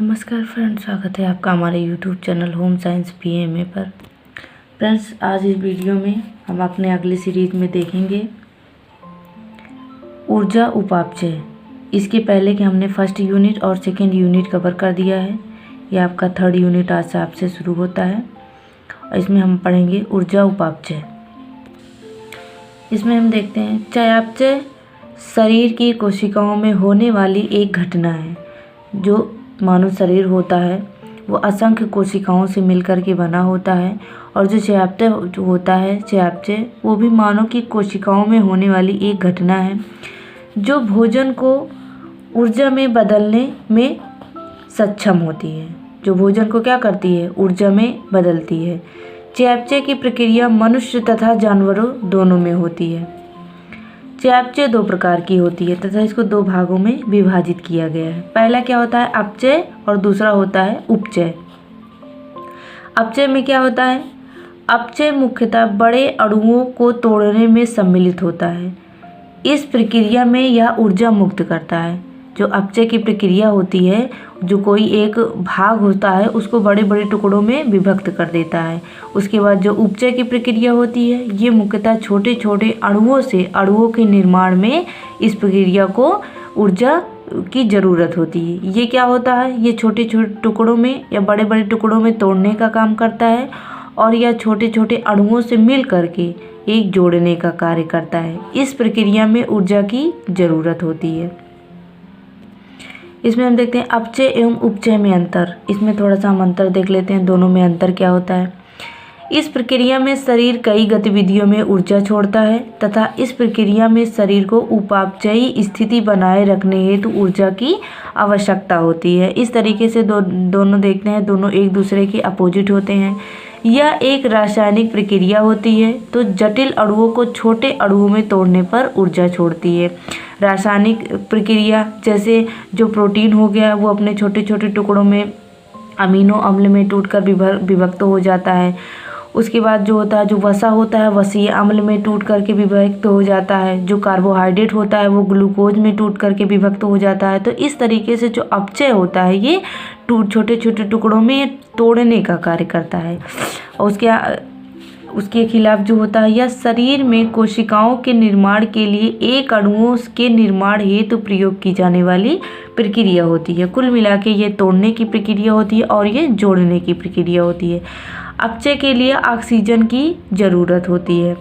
नमस्कार फ्रेंड्स, स्वागत है आपका हमारे YouTube channel home science PMA पर। फ्रेंड्स, आज इस वीडियो में हम अपने अगले सीरीज में देखेंगे ऊर्जा उपापचय। इसके पहले कि हमने फर्स्ट यूनिट और सेकेंड यूनिट कवर कर दिया है। यह आपका थर्ड यूनिट आज से आपसे शुरू होता है और इसमें हम पढ़ेंगे ऊर्जा उपापचय। इसमें हम देखते हैं चयापचय शरीर की कोशिकाओं में होने वाली एक घटना है। जो मानव शरीर होता है वो असंख्य कोशिकाओं से मिलकर के बना होता है और जो चयापचय होता है चयापचय वो भी मानव की कोशिकाओं में होने वाली एक घटना है जो भोजन को ऊर्जा में बदलने में सक्षम होती है। जो भोजन को क्या करती है, ऊर्जा में बदलती है। चयापचय की प्रक्रिया मनुष्य तथा जानवरों दोनों में होती है। चयापचय दो प्रकार की होती है तथा इसको दो भागों में विभाजित किया गया है। पहला क्या होता है, अपचय, और दूसरा होता है उपचय। अपचय में क्या होता है, अपचय मुख्यतः बड़े अणुओं को तोड़ने में सम्मिलित होता है। इस प्रक्रिया में यह ऊर्जा मुक्त करता है। जो अपचय की प्रक्रिया होती है, जो कोई एक भाग होता है उसको बड़े बड़े टुकड़ों में विभक्त कर देता है। उसके बाद जो उपचय की प्रक्रिया होती है ये मुख्यतः छोटे छोटे अणुओं के निर्माण में इस प्रक्रिया को ऊर्जा की ज़रूरत होती है। ये क्या होता है, ये छोटे छोटे टुकड़ों में या बड़े बड़े टुकड़ों में तोड़ने का काम करता है और यह छोटे छोटे अणुओं से मिल करके एक जोड़ने का कार्य करता है। इस प्रक्रिया में ऊर्जा की ज़रूरत होती है। इसमें हम देखते हैं अपचय एवं उपचय में अंतर। इसमें थोड़ा सा हम अंतर देख लेते हैं, दोनों में अंतर क्या होता है। इस प्रक्रिया में शरीर कई गतिविधियों में ऊर्जा छोड़ता है तथा इस प्रक्रिया में शरीर को उपापचयी स्थिति बनाए रखने हेतु ऊर्जा की आवश्यकता होती है। इस तरीके से दोनों देखते हैं, दोनों एक दूसरे के अपोजिट होते हैं। यह एक रासायनिक प्रक्रिया होती है तो जटिल अणुओं को छोटे अणुओं में तोड़ने पर ऊर्जा छोड़ती है। रासायनिक प्रक्रिया जैसे जो प्रोटीन हो गया वो अपने छोटे छोटे टुकड़ों में अमीनो अम्ल में टूटकर विभक्त हो जाता है। उसके बाद जो होता है, जो वसा होता है वसीय अम्ल में टूट करके विभक्त हो जाता है। जो कार्बोहाइड्रेट होता है वो ग्लूकोज में टूट करके विभक्त हो जाता है। तो इस तरीके से जो अपचय होता है ये छोटे छोटे टुकड़ों में तोड़ने का कार्य करता है। और उसके खिलाफ जो होता है, यह शरीर में कोशिकाओं के निर्माण के लिए एक अणुओं के निर्माण हेतु प्रयोग की जाने वाली प्रक्रिया होती है। कुल मिला के ये तोड़ने की प्रक्रिया होती है और ये जोड़ने की प्रक्रिया होती है। अपचय के लिए ऑक्सीजन की ज़रूरत होती है।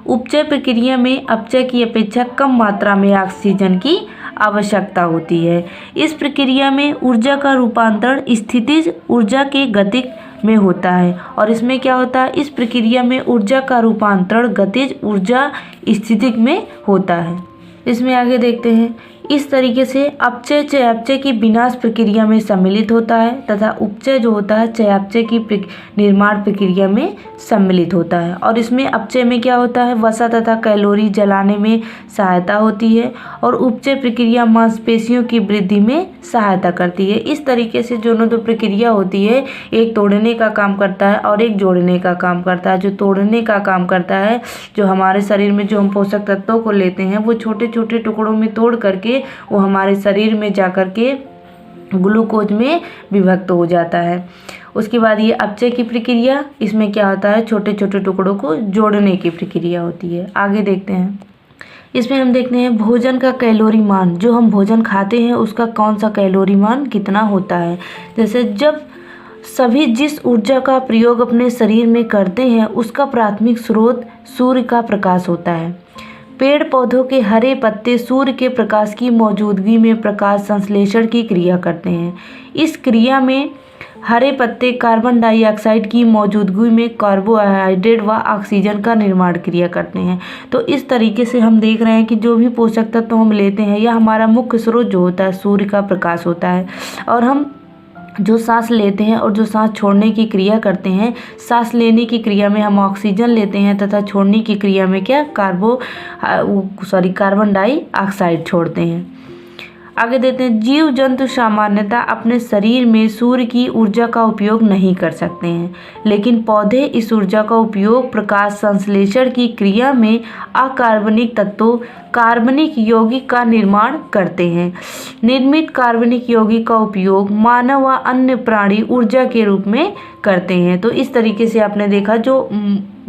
उपचय प्रक्रिया में अपचय की अपेक्षा कम मात्रा में ऑक्सीजन की आवश्यकता होती है। इस प्रक्रिया में ऊर्जा का रूपांतरण स्थितिज ऊर्जा के गतिज में होता है और इसमें क्या होता है, इस प्रक्रिया में ऊर्जा का रूपांतरण गतिज ऊर्जा स्थितिज में होता है। इसमें आगे देखते हैं, इस तरीके से अपचय चयापचय की विनाश प्रक्रिया में सम्मिलित होता है तथा उपचय जो होता है चयापचय की निर्माण प्रक्रिया में सम्मिलित होता है। और इसमें अपचय में क्या होता है, वसा तथा कैलोरी जलाने में सहायता होती है और उपचय प्रक्रिया मांसपेशियों की वृद्धि में सहायता करती है। इस तरीके से दोनों जो प्रक्रिया होती है, एक तोड़ने का काम करता है और एक जोड़ने का काम करता है। जो तोड़ने का काम करता है, जो हमारे शरीर में जो हम पोषक तत्वों को लेते हैं वो छोटे छोटे टुकड़ों में तोड़ करके वो हमारे शरीर में जाकर के ग्लूकोज में विभक्त हो जाता है। उसके बाद ये अपचय की प्रक्रिया, इसमें क्या होता है, छोटे छोटे टुकड़ों को जोड़ने की प्रक्रिया होती है। आगे देखते हैं, इसमें हम देखते हैं भोजन का कैलोरी मान। जो हम भोजन खाते हैं उसका कौन सा कैलोरी मान कितना होता है। जैसे जब सभी जिस ऊर्जा का प्रयोग अपने शरीर में करते हैं उसका प्राथमिक स्रोत सूर्य का प्रकाश होता है। पेड़ पौधों के हरे पत्ते सूर्य के प्रकाश की मौजूदगी में प्रकाश संश्लेषण की क्रिया करते हैं। इस क्रिया में हरे पत्ते कार्बन डाइऑक्साइड की मौजूदगी में कार्बोहाइड्रेट व ऑक्सीजन का निर्माण क्रिया करते हैं। तो इस तरीके से हम देख रहे हैं कि जो भी पोषक तत्व हम लेते हैं यह हमारा मुख्य स्रोत जो होता है सूर्य का प्रकाश होता है। और हम जो सांस लेते हैं और जो सांस छोड़ने की क्रिया करते हैं, सांस लेने की क्रिया में हम ऑक्सीजन लेते हैं तथा छोड़ने की क्रिया में क्या कार्बन डाइऑक्साइड छोड़ते हैं। आगे देते हैं, जीव जंतु सामान्यतः अपने शरीर में सूर्य की ऊर्जा का उपयोग नहीं कर सकते हैं, लेकिन पौधे इस ऊर्जा का उपयोग प्रकाश संश्लेषण की क्रिया में अकार्बनिक तत्वों कार्बनिक यौगिक का निर्माण करते हैं। निर्मित कार्बनिक यौगिक का उपयोग मानव व अन्य प्राणी ऊर्जा के रूप में करते हैं। तो इस तरीके से आपने देखा जो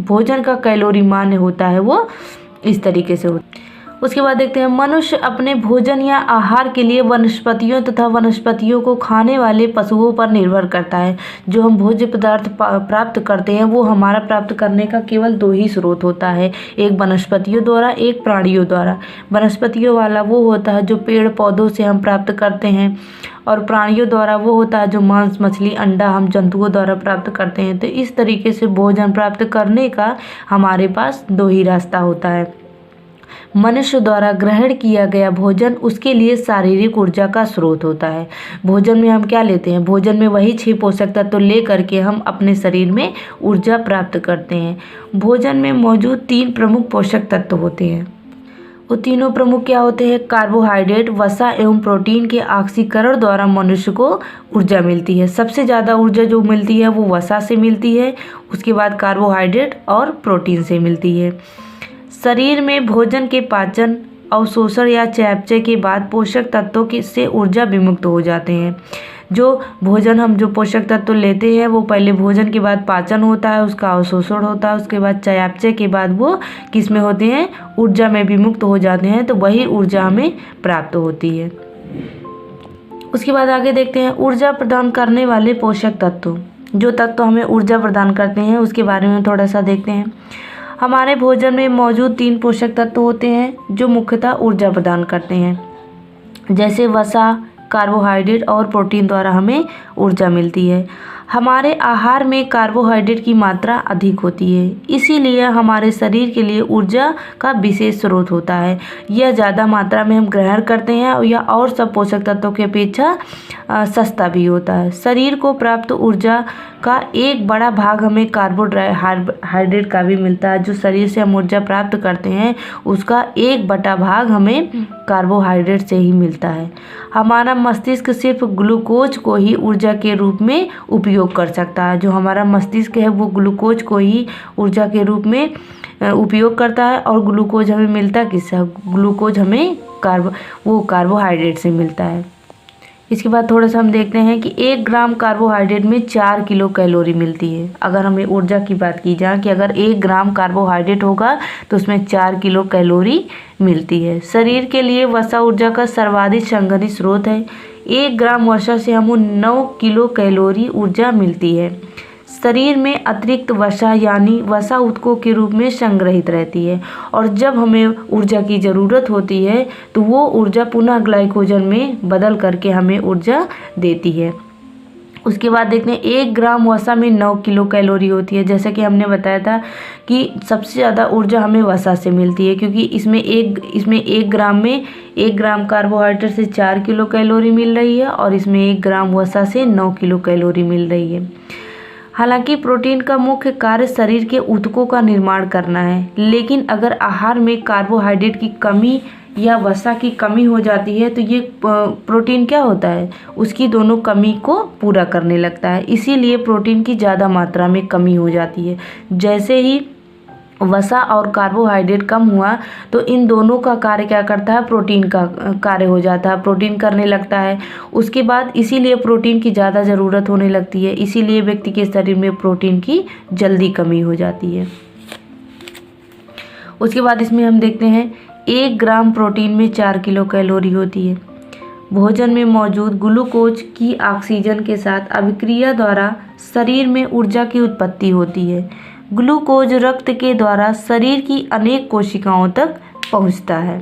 भोजन का कैलोरी मान होता है वो इस तरीके से होता है। उसके बाद देखते हैं, मनुष्य अपने भोजन या आहार के लिए वनस्पतियों तथा वनस्पतियों को खाने वाले पशुओं पर निर्भर करता है। जो हम भोज्य पदार्थ प्राप्त करते हैं वो हमारा प्राप्त करने का केवल दो ही स्रोत होता है, एक वनस्पतियों द्वारा, एक प्राणियों द्वारा। वनस्पतियों वाला वो होता है जो पेड़ पौधों से हम प्राप्त करते हैं, और प्राणियों द्वारा वो होता है जो मांस मछली अंडा हम जंतुओं द्वारा प्राप्त करते हैं। तो इस तरीके से भोजन प्राप्त करने का हमारे पास दो ही रास्ता होता है। मनुष्य द्वारा ग्रहण किया गया भोजन उसके लिए शारीरिक ऊर्जा का स्रोत होता है। भोजन में हम क्या लेते हैं, भोजन में वही 6 पोषक तत्व ले करके हम अपने शरीर में ऊर्जा प्राप्त करते हैं। भोजन में मौजूद 3 प्रमुख पोषक तत्व होते हैं। वो तीनों प्रमुख क्या होते हैं, कार्बोहाइड्रेट, वसा एवं प्रोटीन के ऑक्सीकरण द्वारा मनुष्य को ऊर्जा मिलती है। सबसे ज़्यादा ऊर्जा जो मिलती है वो वसा से मिलती है, उसके बाद कार्बोहाइड्रेट और प्रोटीन से मिलती है। शरीर में भोजन के पाचन, अवशोषण या चयापचय के बाद पोषक तत्वों की से ऊर्जा विमुक्त हो जाते हैं। जो भोजन हम जो पोषक तत्व लेते हैं वो पहले भोजन के बाद पाचन होता है, उसका अवशोषण होता है, उसके बाद चयापचय के बाद वो किस में होते हैं, ऊर्जा में विमुक्त हो जाते हैं। तो वही ऊर्जा हमें प्राप्त होती है। उसके बाद आगे देखते हैं, ऊर्जा प्रदान करने वाले पोषक तत्व। जो तत्व हमें ऊर्जा प्रदान करते हैं उसके बारे में थोड़ा सा देखते हैं। हमारे भोजन में मौजूद 3 पोषक तत्व होते हैं जो मुख्यतः ऊर्जा प्रदान करते हैं, जैसे वसा, कार्बोहाइड्रेट और प्रोटीन द्वारा हमें ऊर्जा मिलती है। हमारे आहार में कार्बोहाइड्रेट की मात्रा अधिक होती है, इसीलिए हमारे शरीर के लिए ऊर्जा का विशेष स्रोत होता है। यह ज़्यादा मात्रा में हम ग्रहण करते हैं या और सब पोषक तत्वों की अपेक्षा सस्ता भी होता है। शरीर को प्राप्त ऊर्जा का एक बड़ा भाग हमें कार्बोहाइड्रेट का भी मिलता है। जो शरीर से हम ऊर्जा प्राप्त करते हैं उसका 1/2 भाग हमें कार्बोहाइड्रेट से ही मिलता है। हमारा मस्तिष्क सिर्फ ग्लूकोज को ही ऊर्जा के रूप में उपयोग कर सकता है। जो हमारा मस्तिष्क है वो ग्लूकोज को ही ऊर्जा के रूप में उपयोग करता है, और ग्लूकोज हमें मिलता किससे, ग्लूकोज हमें कार्बोहाइड्रेट से मिलता है। इसके बाद थोड़ा सा हम देखते हैं कि 1 ग्राम कार्बोहाइड्रेट में 4 किलो कैलोरी मिलती है। अगर हमें ऊर्जा की बात की जाए कि अगर 1 ग्राम कार्बोहाइड्रेट होगा तो उसमें 4 किलो कैलोरी मिलती है। शरीर के लिए वसा ऊर्जा का सर्वाधिक संघनित स्रोत है। 1 ग्राम वसा से हमें 9 किलो कैलोरी ऊर्जा मिलती है। शरीर में अतिरिक्त वसा यानी वसा ऊतकों के रूप में संग्रहित रहती है, और जब हमें ऊर्जा की ज़रूरत होती है तो वो ऊर्जा पुनः ग्लाइकोजन में बदल करके हमें ऊर्जा देती है। उसके बाद देखते हैं 1 ग्राम वसा में 9 किलो कैलोरी होती है। जैसा कि हमने बताया था कि सबसे ज़्यादा ऊर्जा हमें वसा से मिलती है, क्योंकि इसमें 1 ग्राम में 1 ग्राम कार्बोहाइड्रेट से 4 किलो कैलोरी मिल रही है, और इसमें 1 ग्राम वसा से 9 किलो कैलोरी मिल रही है। हालांकि प्रोटीन का मुख्य कार्य शरीर के ऊतकों का निर्माण करना है, लेकिन अगर आहार में कार्बोहाइड्रेट की कमी या वसा की कमी हो जाती है तो ये प्रोटीन क्या होता है, उसकी दोनों कमी को पूरा करने लगता है। इसीलिए प्रोटीन की ज़्यादा मात्रा में कमी हो जाती है। जैसे ही वसा और कार्बोहाइड्रेट कम हुआ तो इन दोनों का कार्य क्या करता है, प्रोटीन का कार्य हो जाता है, प्रोटीन करने लगता है। उसके बाद इसीलिए प्रोटीन की ज़्यादा ज़रूरत होने लगती है, इसीलिए व्यक्ति के शरीर में प्रोटीन की जल्दी कमी हो जाती है। उसके बाद इसमें हम देखते हैं 1 ग्राम प्रोटीन में 4 किलो कैलोरी होती है। भोजन में मौजूद ग्लूकोज की ऑक्सीजन के साथ अभिक्रिया द्वारा शरीर में ऊर्जा की उत्पत्ति होती है। ग्लूकोज रक्त के द्वारा शरीर की अनेक कोशिकाओं तक पहुंचता है।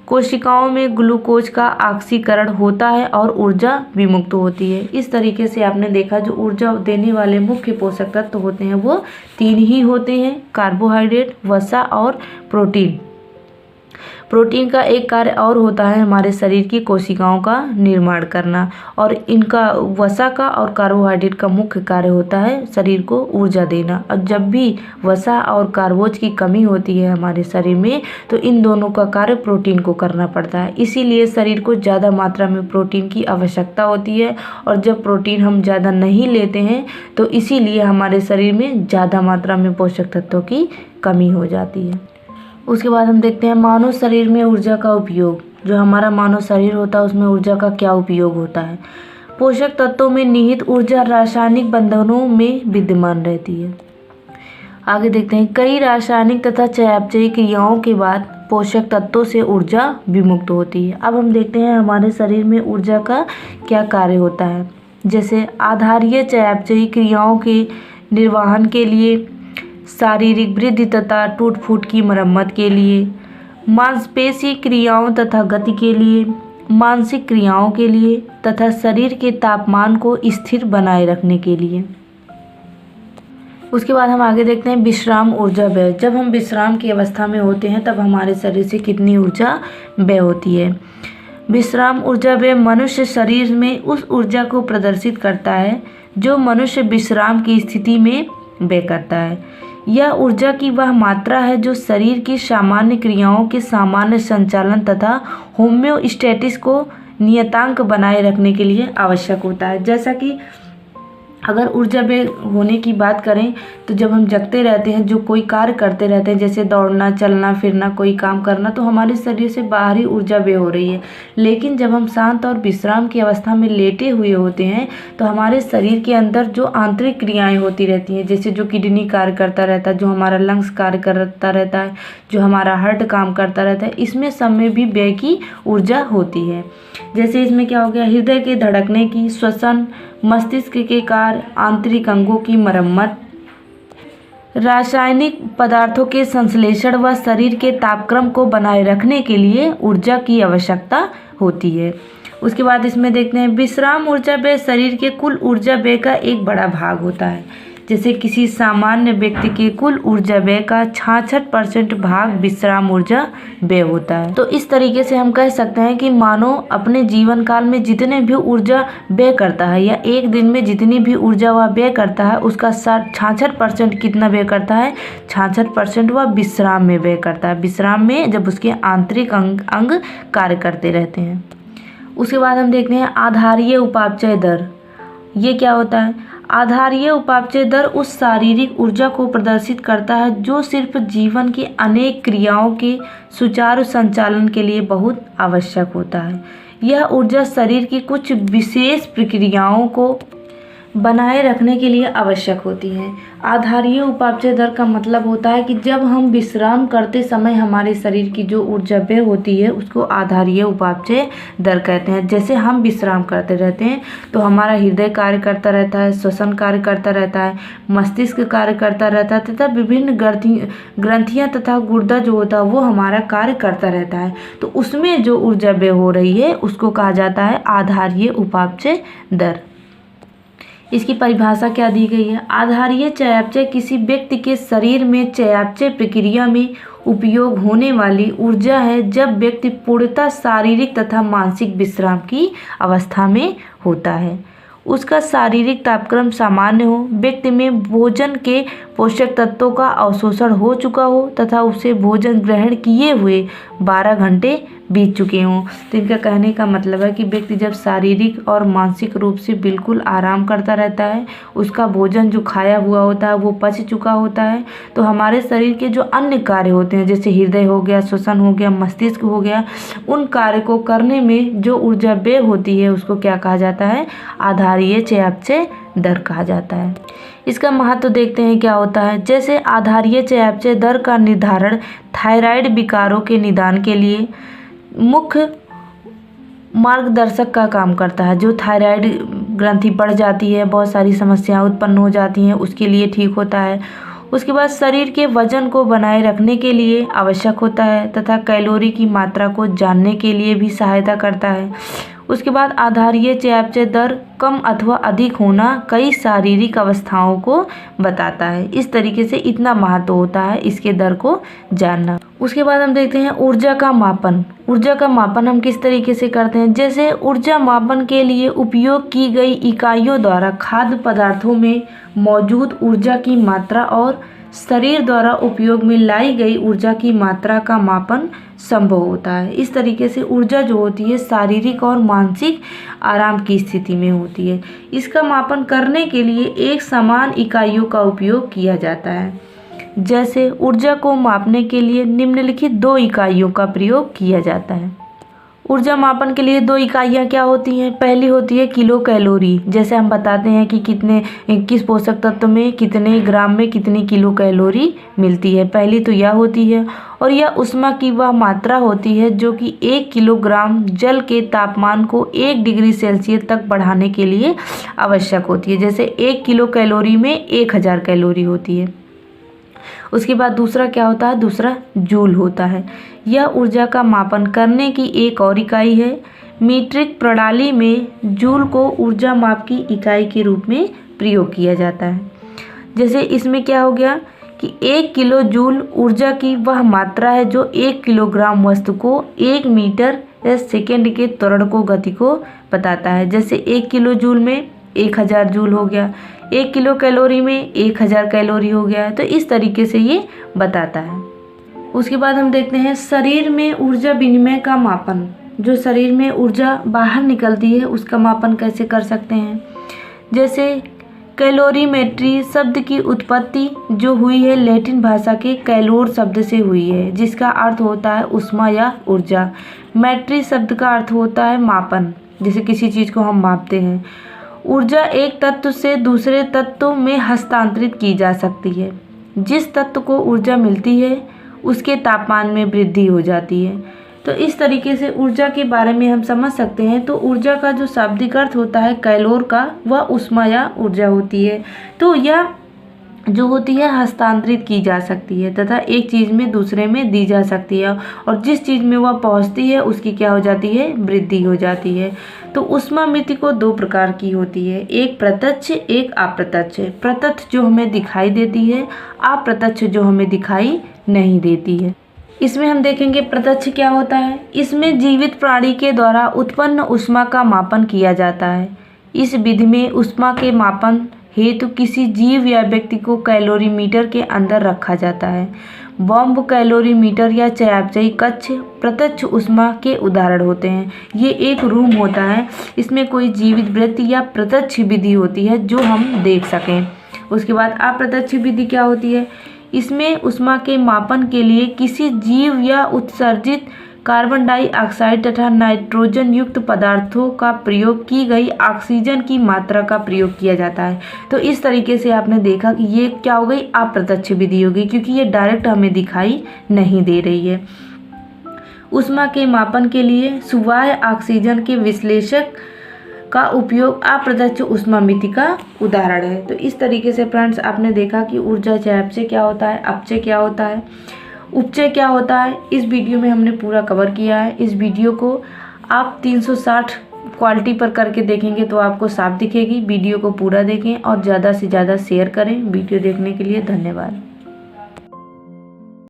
कोशिकाओं में ग्लूकोज का ऑक्सीकरण होता है और ऊर्जा विमुक्त होती है। इस तरीके से आपने देखा जो ऊर्जा देने वाले मुख्य पोषक तत्व होते हैं वो 3 ही होते हैं, कार्बोहाइड्रेट, वसा और प्रोटीन। प्रोटीन का एक कार्य और होता है हमारे शरीर की कोशिकाओं का निर्माण करना, और इनका वसा का और कार्बोहाइड्रेट का मुख्य कार्य होता है शरीर को ऊर्जा देना। और जब भी वसा और कार्बोज की कमी होती है हमारे शरीर में तो इन दोनों का कार्य प्रोटीन को करना पड़ता है। इसीलिए शरीर को ज़्यादा मात्रा में प्रोटीन की आवश्यकता होती है, और जब प्रोटीन हम ज़्यादा नहीं लेते हैं तो इसीलिए हमारे शरीर में ज़्यादा मात्रा में पोषक तत्वों की कमी हो जाती है। उसके बाद हम देखते हैं मानव शरीर में ऊर्जा का उपयोग। जो हमारा मानव शरीर होता है उसमें ऊर्जा का क्या उपयोग होता है। पोषक तत्वों में निहित ऊर्जा रासायनिक बंधनों में विद्यमान रहती है। आगे देखते हैं कई रासायनिक तथा चयापचयी क्रियाओं के बाद पोषक तत्वों से ऊर्जा विमुक्त होती है। अब हम देखते हैं हमारे शरीर में ऊर्जा का क्या कार्य होता है। जैसे आधारीय चयापचयी क्रियाओं के निर्वहन के लिए, शारीरिक वृद्धि तथा टूट फूट की मरम्मत के लिए, मांसपेशी क्रियाओं तथा गति के लिए, मानसिक क्रियाओं के लिए तथा शरीर के तापमान को स्थिर बनाए रखने के लिए। उसके बाद हम आगे देखते हैं विश्राम ऊर्जा व्यय। जब हम विश्राम की अवस्था में होते हैं तब हमारे शरीर से कितनी ऊर्जा व्यय होती है। विश्राम ऊर्जा व्यय मनुष्य शरीर में उस ऊर्जा को प्रदर्शित करता है जो मनुष्य विश्राम की स्थिति में व्यय करता है। यह ऊर्जा की वह मात्रा है जो शरीर की सामान्य क्रियाओं के सामान्य संचालन तथा होम्योस्टेसिस को नियतांक बनाए रखने के लिए आवश्यक होता है। जैसा कि अगर ऊर्जा व्यय होने की बात करें तो जब हम जगते रहते हैं, जो कोई कार्य करते रहते हैं, जैसे दौड़ना, चलना फिरना, कोई काम करना, तो हमारे शरीर से बाहरी ऊर्जा व्यय हो रही है। लेकिन जब हम शांत और विश्राम की अवस्था में लेटे हुए होते हैं तो हमारे शरीर के अंदर जो आंतरिक क्रियाएं होती रहती हैं, जैसे जो किडनी कार्य करता रहता है, जो हमारा लंग्स कार्य करता रहता है, जो हमारा हार्ट काम करता रहता है, इसमें सब में भी व्यय की ऊर्जा होती है। जैसे इसमें क्या हो गया, हृदय के धड़कने की, श्वसन, मस्तिष्क के कार्य, आंतरिक अंगों की मरम्मत, रासायनिक पदार्थों के संश्लेषण व शरीर के तापक्रम को बनाए रखने के लिए ऊर्जा की आवश्यकता होती है। उसके बाद इसमें देखते हैं विश्राम ऊर्जा व्यय शरीर के कुल ऊर्जा व्यय का एक बड़ा भाग होता है। जैसे किसी सामान्य व्यक्ति के कुल ऊर्जा व्यय का 66% भाग विश्राम ऊर्जा व्यय होता है। तो इस तरीके से हम कह सकते हैं कि मानव अपने जीवन काल में जितने भी ऊर्जा व्यय करता है या एक दिन में जितनी भी ऊर्जा वह व्यय करता है उसका 66% कितना व्यय करता है, 66% वह विश्राम में व्यय करता है। विश्राम में जब उसके आंतरिक अंग कार्य करते रहते हैं। उसके बाद हम देखते हैं आधारीय उपापचय दर। ये क्या होता है। आधारीय उपापचय दर उस शारीरिक ऊर्जा को प्रदर्शित करता है जो सिर्फ जीवन की अनेक क्रियाओं के सुचारू संचालन के लिए बहुत आवश्यक होता है। यह ऊर्जा शरीर की कुछ विशेष प्रक्रियाओं को बनाए रखने के लिए आवश्यक होती है। आधारीय उपापचय दर का मतलब होता है कि जब हम विश्राम करते समय हमारे शरीर की जो ऊर्जा व्यय होती है उसको आधारीय उपापचय दर कहते हैं। जैसे हम विश्राम करते रहते हैं तो हमारा हृदय कार्य करता रहता है, श्वसन कार्य करता रहता है, मस्तिष्क कार्य करता रहता है तथा विभिन्न ग्रंथियाँ तथा गुर्दा जो होता है वो हमारा कार्य करता रहता है। तो उसमें जो ऊर्जा व्यय हो रही है उसको कहा जाता है आधारीय उपापचय दर। इसकी परिभाषा क्या दी गई है। आधारीय चयापचय किसी व्यक्ति के शरीर में चयापचय प्रक्रिया में उपयोग होने वाली ऊर्जा है जब व्यक्ति पूर्णतः शारीरिक तथा मानसिक विश्राम की अवस्था में होता है। उसका शारीरिक तापक्रम सामान्य हो, व्यक्ति में भोजन के पोषक तत्वों का अवशोषण हो चुका हो तथा उसे भोजन ग्रहण किए हुए 12 घंटे बीत चुके हों। तो इनका कहने का मतलब है कि व्यक्ति जब शारीरिक और मानसिक रूप से बिल्कुल आराम करता रहता है, उसका भोजन जो खाया हुआ होता है वो पच चुका होता है, तो हमारे शरीर के जो अन्य कार्य होते हैं जैसे हृदय हो गया, श्वसन हो गया, मस्तिष्क हो गया, उन कार्य को करने में जो ऊर्जा व्यय होती है उसको क्या कहा जाता है, आधारीय चयापचय दर कहा जाता है। इसका महत्व देखते हैं क्या होता है। जैसे आधारीय चयापचय दर का निर्धारण थायराइड विकारों के निदान के लिए मुख्य मार्गदर्शक का काम करता है। जो थायराइड ग्रंथि बढ़ जाती है, बहुत सारी समस्याएं उत्पन्न हो जाती हैं, उसके लिए ठीक होता है। उसके बाद शरीर के वजन को बनाए रखने के लिए आवश्यक होता है तथा कैलोरी की मात्रा को जानने के लिए भी सहायता करता है। उसके बाद आधारीय चयापचय दर कम अथवा अधिक होना कई शारीरिक अवस्थाओं को बताता है। इस तरीके से इतना महत्व होता है इसके दर को जानना। उसके बाद हम देखते हैं ऊर्जा का मापन। ऊर्जा का मापन हम किस तरीके से करते हैं, जैसे ऊर्जा मापन के लिए उपयोग की गई इकाइयों द्वारा खाद्य पदार्थों में मौजूद ऊर्जा की मात्रा और शरीर द्वारा उपयोग में लाई गई ऊर्जा की मात्रा का मापन संभव होता है। इस तरीके से ऊर्जा जो होती है शारीरिक और मानसिक आराम की स्थिति में होती है। इसका मापन करने के लिए एक समान इकाइयों का उपयोग किया जाता है। जैसे ऊर्जा को मापने के लिए निम्नलिखित 2 इकाइयों का प्रयोग किया जाता है। ऊर्जा मापन के लिए 2 इकाइयाँ क्या होती हैं, पहली होती है किलो कैलोरी। जैसे हम बताते हैं कि किस पोषक तत्व में कितने ग्राम में कितनी किलो कैलोरी मिलती है, पहली तो यह होती है। और यह ऊष्मा की वह मात्रा होती है जो कि 1 किलोग्राम जल के तापमान को 1 डिग्री सेल्सियस तक बढ़ाने के लिए आवश्यक होती है। जैसे 1 किलो कैलोरी में 1000 कैलोरी होती है। उसके बाद दूसरा क्या होता है, दूसरा जूल होता है। यह ऊर्जा का मापन करने की एक और इकाई है। मीट्रिक प्रणाली में जूल को ऊर्जा माप की इकाई के रूप में प्रयोग किया जाता है। जैसे इसमें क्या हो गया कि 1 किलो जूल ऊर्जा की वह मात्रा है जो 1 किलोग्राम वस्तु को 1 मीटर या सेकेंड के त्वरण को गति को बताता है। जैसे 1 किलो जूल में 1000 जूल हो गया, 1 किलो कैलोरी में 1000 कैलोरी हो गया है। तो इस तरीके से ये बताता है। उसके बाद हम देखते हैं शरीर में ऊर्जा विनिमय का मापन। जो शरीर में ऊर्जा बाहर निकलती है उसका मापन कैसे कर सकते हैं। जैसे कैलोरीमेट्री शब्द की उत्पत्ति जो हुई है लैटिन भाषा के कैलोर शब्द से हुई है, जिसका अर्थ होता है ऊष्मा या ऊर्जा। मैट्री शब्द का अर्थ होता है मापन, जैसे किसी चीज़ को हम मापते हैं। ऊर्जा एक तत्व से दूसरे तत्व में हस्तांतरित की जा सकती है। जिस तत्व को ऊर्जा मिलती है उसके तापमान में वृद्धि हो जाती है। तो इस तरीके से ऊर्जा के बारे में हम समझ सकते हैं। तो ऊर्जा का जो शाब्दिक अर्थ होता है कैलोर का, वह ऊष्मा या ऊर्जा होती है। तो यह जो होती है हस्तांतरित की जा सकती है तथा एक चीज़ में दूसरे में दी जा सकती है, और जिस चीज़ में वह पहुंचती है उसकी क्या हो जाती है, वृद्धि हो जाती है। तो ऊष्मामिति को 2 प्रकार की होती है, एक प्रत्यक्ष एक अप्रत्यक्ष। प्रत्यक्ष जो हमें दिखाई देती है, अप्रत्यक्ष जो हमें दिखाई नहीं देती है। इसमें हम देखेंगे प्रत्यक्ष क्या होता है। इसमें जीवित प्राणी के द्वारा उत्पन्न ऊष्मा का मापन किया जाता है। इस विधि में ऊष्मा के मापन हेतु किसी जीव या व्यक्ति को कैलोरीमीटर के अंदर रखा जाता है। बॉम्ब कैलोरीमीटर या चयापचयी कक्ष प्रत्यक्ष ऊष्मा के उदाहरण होते हैं। ये एक रूम होता है, इसमें कोई जीवित वृत्ति या प्रत्यक्ष विधि होती है जो हम देख सकें। उसके बाद अप्रत्यक्ष विधि क्या होती है। इसमें ऊष्मा के मापन के लिए किसी जीव या उत्सर्जित कार्बन डाइऑक्साइड तथा नाइट्रोजन युक्त पदार्थों का प्रयोग की गई ऑक्सीजन की मात्रा का प्रयोग किया जाता है। तो इस तरीके से आपने देखा कि ये क्या हो गई, अप्रत्यक्ष विधि हो गई, क्योंकि ये डायरेक्ट हमें दिखाई नहीं दे रही है। ऊष्मा के मापन के लिए सुबाह्य ऑक्सीजन के विश्लेषक का उपयोग अप्रत्यक्ष ऊष्मामिति का उदाहरण है। तो इस तरीके से फ्रेंड्स आपने देखा कि ऊर्जा चयापचय क्या होता है, अपचय क्या होता है, उपचय क्या होता है। इस वीडियो में हमने पूरा कवर किया है। इस वीडियो को आप 360 क्वालिटी पर करके देखेंगे तो आपको साफ दिखेगी। वीडियो को पूरा देखें और ज़्यादा से ज़्यादा शेयर करें। वीडियो देखने के लिए धन्यवाद।